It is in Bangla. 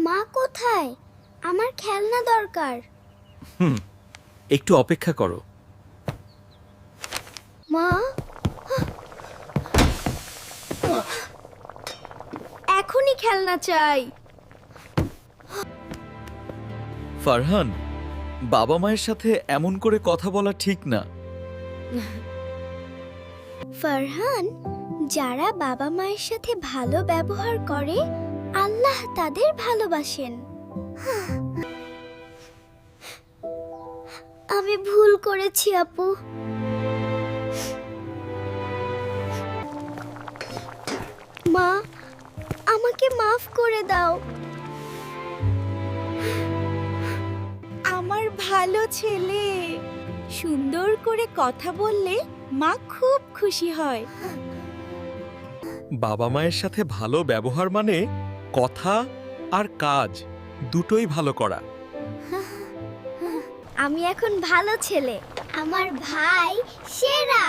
মা কোথায়? আমার খেলনা দরকার। একটু অপেক্ষা করো। মা, এখনই খেলনা চাই। ফারহান, বাবা মায়ের সাথে এমন করে কথা বলা ঠিক না। ফারহান, যারা বাবা মায়ের সাথে ভালো ব্যবহার করে আল্লাহ তাদের ভালোবাসেন। আমি ভুল করেছি আপু। মা, আমাকে মাফ করে দাও। আমার ভালো ছেলে, সুন্দর করে কথা বললে মা খুব খুশি হয়। বাবা মায়ের সাথে ভালো ব্যবহার মানে কথা আর কাজ দুটোই ভালো করা। আমি এখন ভালো ছেলে। আমার ভাই সেরা।